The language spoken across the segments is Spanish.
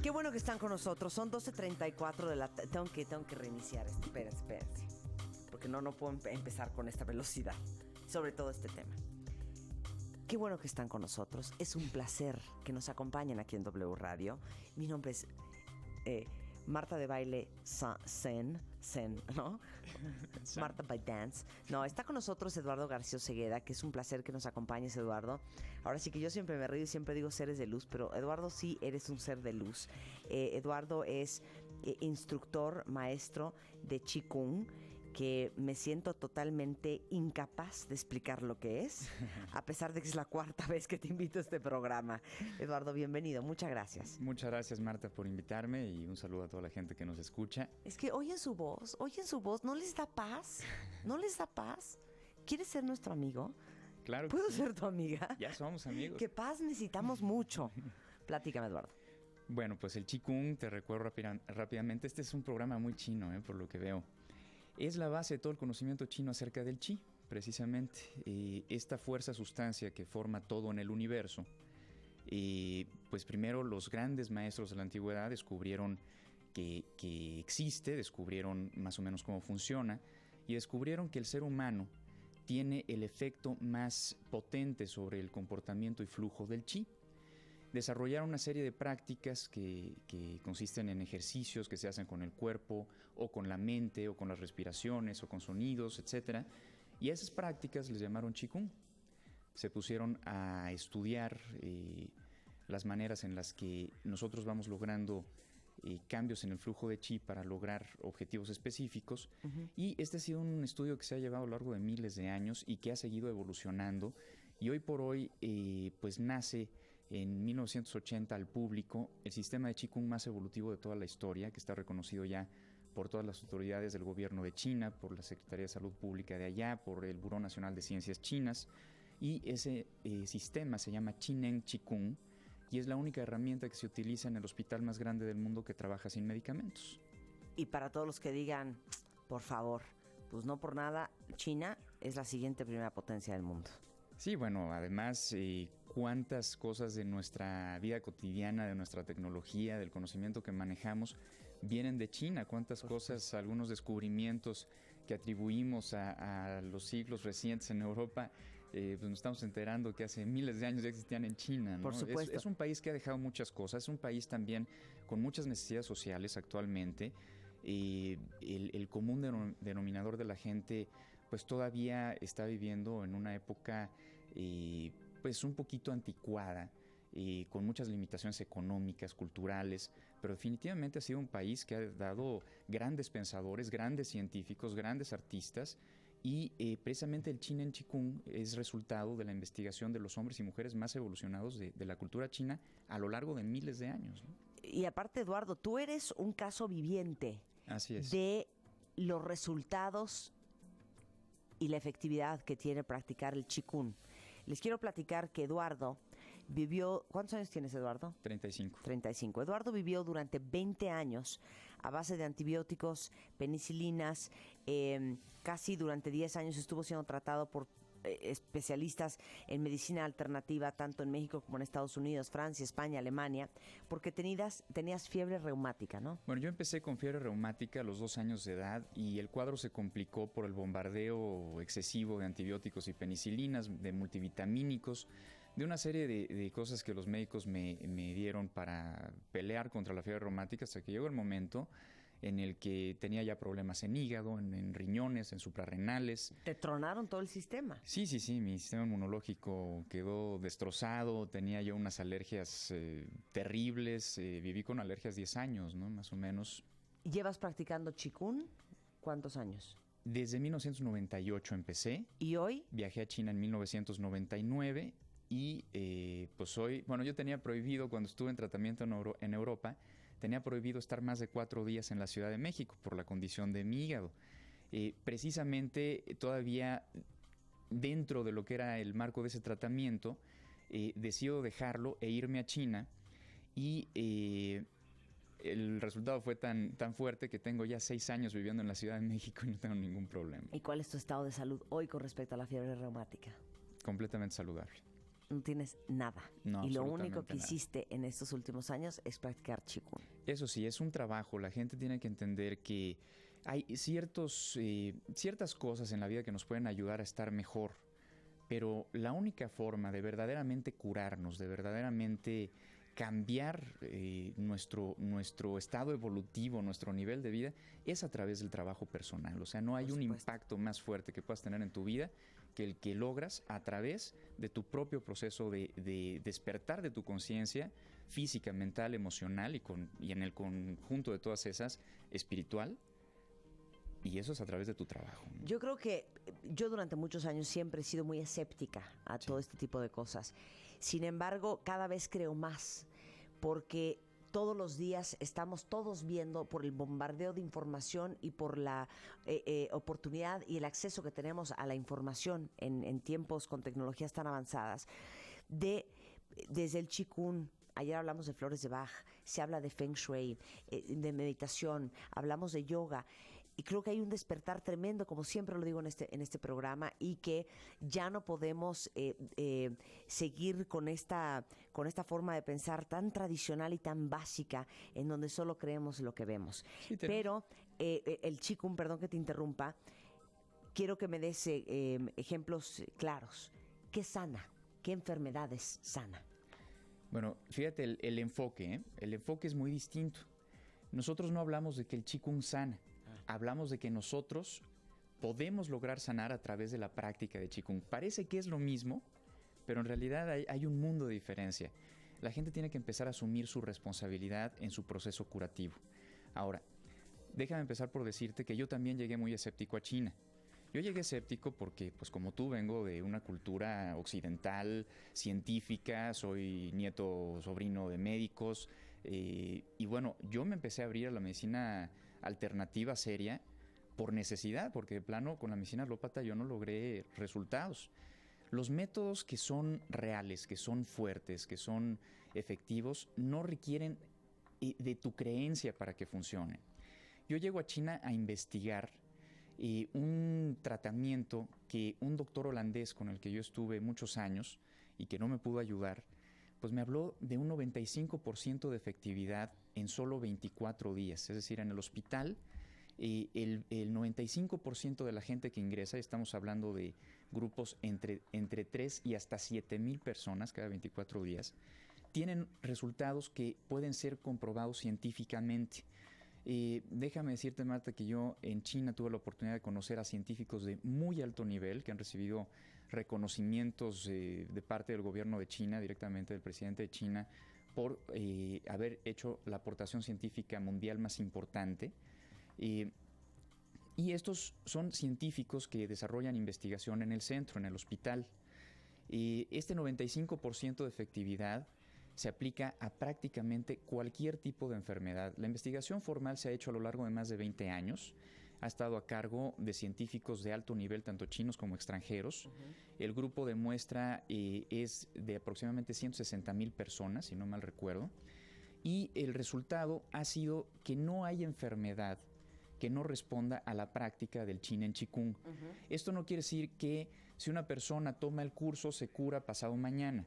Qué bueno que están con nosotros. Son 12:34 de la tarde. Tengo que reiniciar esto. Espérense. Porque no puedo empezar con esta velocidad. Sobre todo este tema. Qué bueno que están con nosotros. Es un placer que nos acompañen aquí en W Radio. Mi nombre es Marta de Baile Zen, ¿no? Marta by Dance. No, está con nosotros Eduardo García Osegueda, que es un placer que nos acompañes, Eduardo. Ahora sí que yo siempre me río y siempre digo seres de luz, pero Eduardo, sí eres un ser de luz. Eduardo es instructor, maestro de Qigong, que me siento totalmente incapaz de explicar lo que es, a pesar de que es la cuarta vez que te invito a este programa. Eduardo, bienvenido, muchas gracias. Muchas gracias, Marta, por invitarme y un saludo a toda la gente que nos escucha. Es que oyen su voz, ¿no les da paz? ¿No les da paz? ¿Quieres ser nuestro amigo? Claro que ¿Puedo sí. ser tu amiga? Ya somos amigos. ¿Qué paz necesitamos mucho? Platícame, Eduardo. Bueno, pues el Qigong, te recuerdo rápidamente, este es un programa muy chino, por lo que veo. Es la base de todo el conocimiento chino acerca del Qi, precisamente. Esta fuerza sustancia que forma todo en el universo. Pues primero los grandes maestros de la antigüedad descubrieron que existe, descubrieron más o menos cómo funciona y descubrieron que el ser humano tiene el efecto más potente sobre el comportamiento y flujo del Qi. Desarrollaron una serie de prácticas que consisten en ejercicios que se hacen con el cuerpo o con la mente o con las respiraciones o con sonidos, etc. Y a esas prácticas les llamaron Qigong. Se pusieron a estudiar las maneras en las que nosotros vamos logrando cambios en el flujo de Qi para lograr objetivos específicos. Uh-huh. Y este ha sido un estudio que se ha llevado a lo largo de miles de años y que ha seguido evolucionando. Y hoy por hoy pues nace en 1980 al público el sistema de Qigong más evolutivo de toda la historia, que está reconocido ya por todas las autoridades del gobierno de China, por la Secretaría de Salud Pública de allá, por el Buró Nacional de Ciencias Chinas. Y ese sistema se llama Chinen Qigong y es la única herramienta que se utiliza en el hospital más grande del mundo que trabaja sin medicamentos. Y para todos los que digan, por favor, pues no por nada, China es la siguiente primera potencia del mundo. Sí, bueno, además, cuántas cosas de nuestra vida cotidiana, de nuestra tecnología, del conocimiento que manejamos, vienen de China. Cuántas cosas, algunos descubrimientos que atribuimos a los siglos recientes en Europa, pues nos estamos enterando que hace miles de años ya existían en China, ¿no? Por supuesto. Es un país que ha dejado muchas cosas, es un país también con muchas necesidades sociales actualmente. El común denominador de la gente pues todavía está viviendo en una época pues un poquito anticuada, con muchas limitaciones económicas, culturales, pero definitivamente ha sido un país que ha dado grandes pensadores, grandes científicos, grandes artistas. Y precisamente el Chinen Qigong es resultado de la investigación de los hombres y mujeres más evolucionados de la cultura china a lo largo de miles de años, ¿no? Y aparte, Eduardo, tú eres un caso viviente. Así es. De los resultados y la efectividad que tiene practicar el Qigong. Les quiero platicar que Eduardo vivió... ¿Cuántos años tienes, Eduardo? 35. 35. Eduardo vivió durante 20 años a base de antibióticos, penicilinas. Casi durante 10 años estuvo siendo tratado por especialistas en medicina alternativa, tanto en México como en Estados Unidos, Francia, España, Alemania, porque tenías fiebre reumática, ¿no? Bueno, yo empecé con fiebre reumática a los 2 años de edad y el cuadro se complicó por el bombardeo excesivo de antibióticos y penicilinas, de multivitamínicos, de una serie de cosas que los médicos me dieron para pelear contra la fiebre reumática, hasta que llegó el momento en el que tenía ya problemas en hígado, en riñones, en suprarrenales. ¿Te tronaron todo el sistema? Sí, mi sistema inmunológico quedó destrozado, tenía yo unas alergias terribles, viví con alergias 10 años, ¿no? Más o menos. ¿Llevas practicando Qigong cuántos años? Desde 1998 empecé. ¿Y hoy? Viajé a China en 1999 y pues hoy, bueno, yo tenía prohibido cuando estuve en tratamiento en Europa, tenía prohibido estar más de 4 días en la Ciudad de México por la condición de mi hígado. Precisamente todavía dentro de lo que era el marco de ese tratamiento, decido dejarlo e irme a China y el resultado fue tan fuerte que tengo ya 6 años viviendo en la Ciudad de México y no tengo ningún problema. ¿Y cuál es tu estado de salud hoy con respecto a la fiebre reumática? Completamente saludable. no tienes nada. No, Y lo único que absolutamente nada. hiciste en estos últimos años es practicar Qigong. Eso sí, es un trabajo. La gente tiene que entender que hay ciertas cosas en la vida que nos pueden ayudar a estar mejor, pero la única forma de verdaderamente curarnos, de verdaderamente cambiar nuestro estado evolutivo, nuestro nivel de vida, es a través del trabajo personal. O sea, no hay Por un supuesto. impacto más fuerte que puedas tener en tu vida que el que logras a través de tu propio proceso de despertar de tu conciencia física, mental, emocional y en el conjunto de todas esas, espiritual. Y eso es a través de tu trabajo, ¿no? Yo creo que yo durante muchos años siempre he sido muy escéptica a todo este tipo de cosas. Sin embargo, cada vez creo más, porque todos los días estamos todos viendo por el bombardeo de información y por la oportunidad y el acceso que tenemos a la información en tiempos con tecnologías tan avanzadas, desde el Qigong. Ayer hablamos de flores de Bach, se habla de Feng Shui, de meditación, hablamos de yoga. Y creo que hay un despertar tremendo, como siempre lo digo en este programa, y que ya no podemos seguir con esta forma de pensar tan tradicional y tan básica, en donde solo creemos lo que vemos. Sí, Pero el Qigong, perdón que te interrumpa, quiero que me des ejemplos claros. ¿Qué sana? ¿Qué enfermedades sana? Bueno, fíjate el enfoque, ¿eh? El enfoque es muy distinto. Nosotros no hablamos de que el Qigong sana. Hablamos de que nosotros podemos lograr sanar a través de la práctica de Qigong. Parece que es lo mismo, pero en realidad hay un mundo de diferencia. La gente tiene que empezar a asumir su responsabilidad en su proceso curativo. Ahora, déjame empezar por decirte que yo también llegué muy escéptico a China. Yo llegué escéptico porque, pues como tú, vengo de una cultura occidental, científica, soy nieto, sobrino de médicos, y bueno, yo me empecé a abrir a la medicina alternativa seria por necesidad, porque de plano con la medicina alópata yo no logré resultados. Los métodos que son reales, que son fuertes, que son efectivos, no requieren de tu creencia para que funcionen. Yo llego a China a investigar un tratamiento que un doctor holandés con el que yo estuve muchos años y que no me pudo ayudar, pues me habló de un 95% de efectividad en solo 24 días. Es decir, en el hospital, el 95% de la gente que ingresa, estamos hablando de grupos entre 3 y hasta 7,000 personas cada 24 días, tienen resultados que pueden ser comprobados científicamente. Déjame decirte, Marta, que yo en China tuve la oportunidad de conocer a científicos de muy alto nivel que han recibido reconocimientos de parte del gobierno de China, directamente del presidente de China, por haber hecho la aportación científica mundial más importante. Y estos son científicos que desarrollan investigación en el centro, en el hospital. Este 95% de efectividad se aplica a prácticamente cualquier tipo de enfermedad. La investigación formal se ha hecho a lo largo de más de 20 años. Ha estado a cargo de científicos de alto nivel, tanto chinos como extranjeros. El grupo de muestra es de aproximadamente 160,000 personas, si no mal recuerdo. Y el resultado ha sido que no hay enfermedad que no responda a la práctica del Qin en Qigong. Esto no quiere decir que si una persona toma el curso se cura pasado mañana.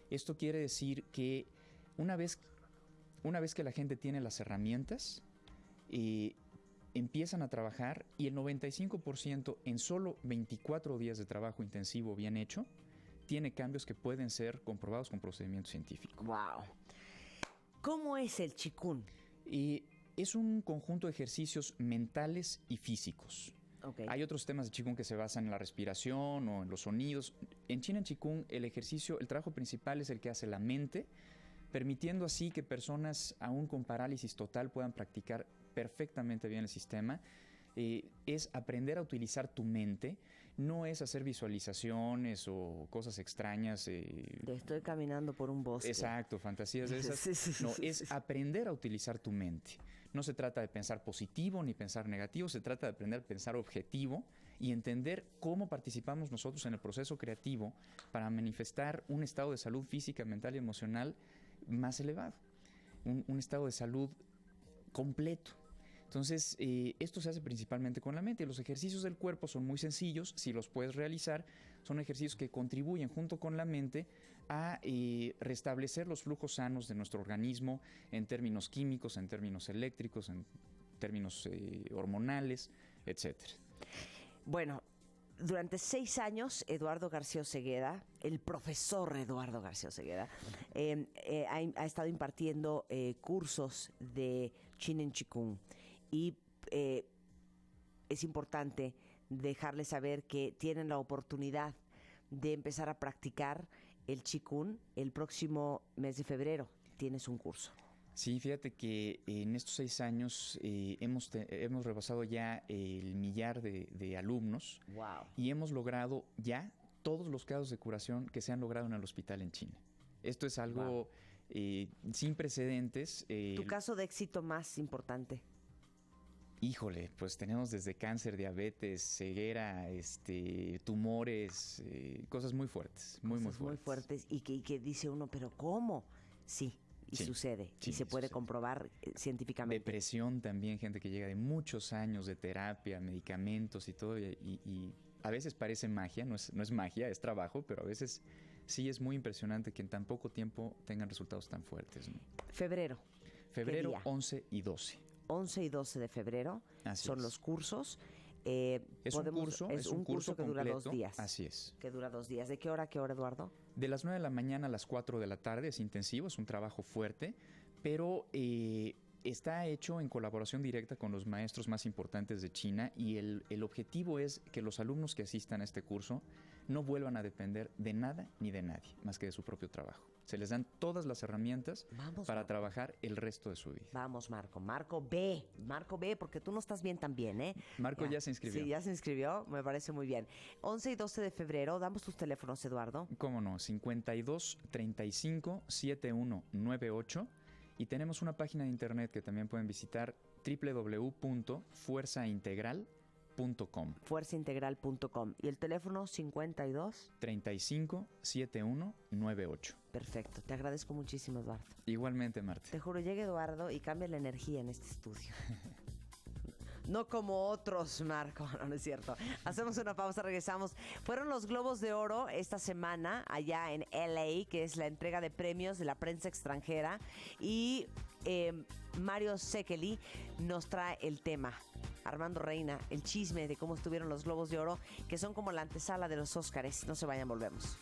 Esto quiere decir que una vez que la gente tiene las herramientas, empiezan a trabajar y el 95% en solo 24 días de trabajo intensivo bien hecho, tiene cambios que pueden ser comprobados con procedimientos científicos. ¡Wow! ¿Cómo es el Qigong? Es un conjunto de ejercicios mentales y físicos. Okay. Hay otros temas de Qigong que se basan en la respiración o en los sonidos. En Qin en Qigong el trabajo principal es el que hace la mente, permitiendo así que personas aún con parálisis total puedan practicar perfectamente bien el sistema. Es aprender a utilizar tu mente, no es hacer visualizaciones o cosas extrañas. Estoy caminando por un bosque. Exacto, fantasías de esas. Sí, no, es aprender a utilizar tu mente. No se trata de pensar positivo ni pensar negativo, se trata de aprender a pensar objetivo y entender cómo participamos nosotros en el proceso creativo para manifestar un estado de salud física, mental y emocional más elevado. Un estado de salud completo. Entonces, esto se hace principalmente con la mente. Los ejercicios del cuerpo son muy sencillos, si los puedes realizar, son ejercicios que contribuyen junto con la mente a restablecer los flujos sanos de nuestro organismo en términos químicos, en términos eléctricos, en términos hormonales, etcétera. Bueno, durante 6 años, Eduardo García Osegueda, el profesor Eduardo García Osegueda, ha estado impartiendo cursos de Chin en Chikung. Y es importante dejarles saber que tienen la oportunidad de empezar a practicar el Chikung el próximo mes de febrero. Tienes un curso. Sí, fíjate que en estos 6 años hemos rebasado ya el 1,000,000 de alumnos. Wow. Y hemos logrado ya todos los casos de curación que se han logrado en el hospital en China. Esto es algo sin precedentes. ¿Tu caso de éxito más importante? Híjole, pues tenemos desde cáncer, diabetes, ceguera, tumores, cosas muy fuertes, muy fuertes. Muy fuertes y que dice uno, ¿pero cómo? Sí. Y sí, sucede, y se puede comprobar científicamente. Depresión también, gente que llega de muchos años de terapia, medicamentos y todo, y a veces parece magia, no es magia, es trabajo, pero a veces sí es muy impresionante que en tan poco tiempo tengan resultados tan fuertes, ¿no? Febrero. Febrero 11 y 12. 11 y 12 de febrero son los cursos. Es un curso que dura completo, 2 días. Así es. Que dura 2 días. ¿De qué hora a qué hora, Eduardo? De las 9 de la mañana a las 4 de la tarde, es intensivo, es un trabajo fuerte, pero está hecho en colaboración directa con los maestros más importantes de China y el objetivo es que los alumnos que asistan a este curso no vuelvan a depender de nada ni de nadie, más que de su propio trabajo. Se les dan todas las herramientas para trabajar el resto de su vida. Vamos, Marco. Marco B, porque tú no estás bien también, ¿eh? Marco ya se inscribió. Sí, ya se inscribió, me parece muy bien. 11 y 12 de febrero, damos tus teléfonos, Eduardo. ¿Cómo no? 52 35 7198 y tenemos una página de internet que también pueden visitar, www.fuerzaintegral.com. Fuerzaintegral.com. Y el teléfono 52 35 7198. Perfecto. Te agradezco muchísimo, Eduardo. Igualmente, Marta. Te juro, llega Eduardo y cambia la energía en este estudio. No como otros, Marco. No es cierto. Hacemos una pausa, regresamos. Fueron los Globos de Oro esta semana allá en LA, que es la entrega de premios de la prensa extranjera. Y Mario Sekeli nos trae el tema. Armando Reina, el chisme de cómo estuvieron los Globos de Oro, que son como la antesala de los Óscares. No se vayan, volvemos.